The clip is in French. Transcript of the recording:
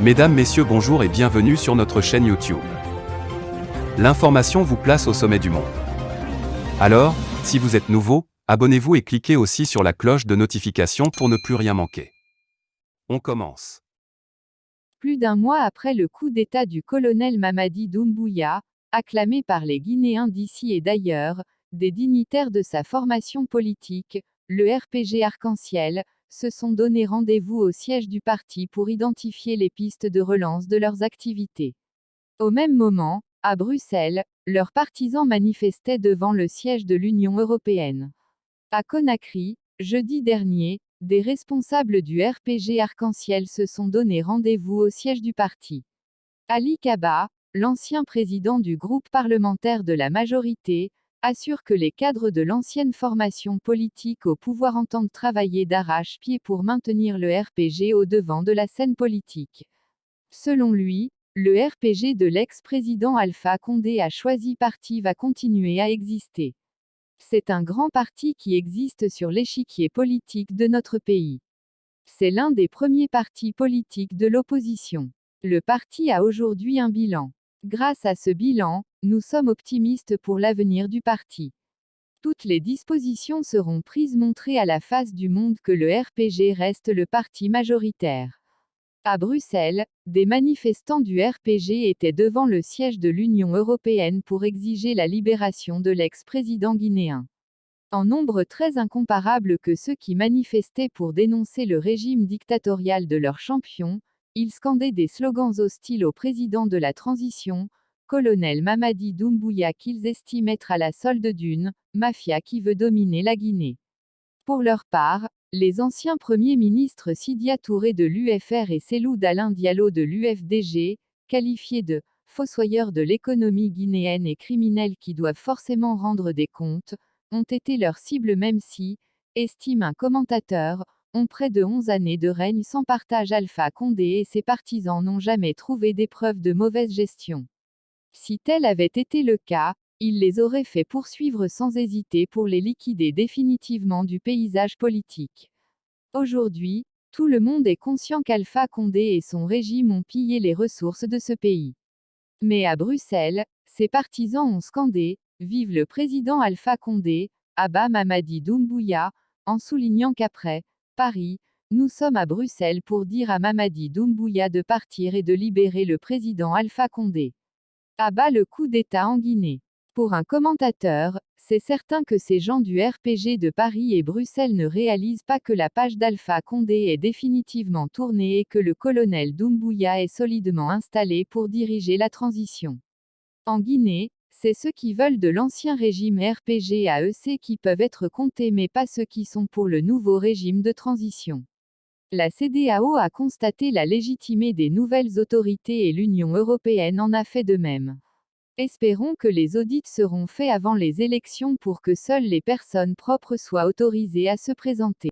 Mesdames, Messieurs, bonjour et bienvenue sur notre chaîne YouTube. L'information vous place au sommet du monde. Alors, si vous êtes nouveau, abonnez-vous et cliquez aussi sur la cloche de notification pour ne plus rien manquer. On commence. Plus d'un mois après le coup d'État du colonel Mamadi Doumbouya, acclamé par les Guinéens d'ici et d'ailleurs, des dignitaires de sa formation politique, le RPG Arc-en-Ciel, se sont donné rendez-vous au siège du parti pour identifier les pistes de relance de leurs activités. Au même moment, à Bruxelles, leurs partisans manifestaient devant le siège de l'Union européenne. À Conakry, jeudi dernier, des responsables du RPG Arc-en-Ciel se sont donné rendez-vous au siège du parti. Ali Kaba, l'ancien président du groupe parlementaire de la majorité, assure que les cadres de l'ancienne formation politique au pouvoir entendent travailler d'arrache-pied pour maintenir le RPG au devant de la scène politique. Selon lui, le RPG de l'ex-président Alpha Condé a choisi parti va continuer à exister. C'est un grand parti qui existe sur l'échiquier politique de notre pays. C'est l'un des premiers partis politiques de l'opposition. Le parti a aujourd'hui un bilan. Grâce à ce bilan, nous sommes optimistes pour l'avenir du parti. Toutes les dispositions seront prises montrer à la face du monde que le RPG reste le parti majoritaire. À Bruxelles, des manifestants du RPG étaient devant le siège de l'Union européenne pour exiger la libération de l'ex-président guinéen. En nombre très incomparable que ceux qui manifestaient pour dénoncer le régime dictatorial de leur champion, ils scandaient des slogans hostiles au président de la transition, colonel Mamadi Doumbouya, qu'ils estiment être à la solde d'une mafia qui veut dominer la Guinée. Pour leur part, les anciens premiers ministres Sidia Touré de l'UFR et Cellou Dalein Diallo de l'UFDG, qualifiés de fossoyeurs de l'économie guinéenne et criminels qui doivent forcément rendre des comptes, ont été leur cible même si, estime un commentateur, ont près de 11 années de règne sans partage. Alpha Condé et ses partisans n'ont jamais trouvé des preuves de mauvaise gestion. Si tel avait été le cas, il les aurait fait poursuivre sans hésiter pour les liquider définitivement du paysage politique. Aujourd'hui, tout le monde est conscient qu'Alpha Condé et son régime ont pillé les ressources de ce pays. Mais à Bruxelles, ses partisans ont scandé « Vive le président Alpha Condé », à bas Mamadi Doumbouya, en soulignant qu'après Paris, nous sommes à Bruxelles pour dire à Mamadi Doumbouya de partir et de libérer le président Alpha Condé. À bas le coup d'État en Guinée. Pour un commentateur, c'est certain que ces gens du RPG de Paris et Bruxelles ne réalisent pas que la page d'Alpha Condé est définitivement tournée et que le colonel Doumbouya est solidement installé pour diriger la transition. En Guinée, c'est ceux qui veulent de l'ancien régime RPG AEC qui peuvent être comptés mais pas ceux qui sont pour le nouveau régime de transition. La CEDEAO a constaté la légitimité des nouvelles autorités et l'Union européenne en a fait de même. Espérons que les audits seront faits avant les élections pour que seules les personnes propres soient autorisées à se présenter.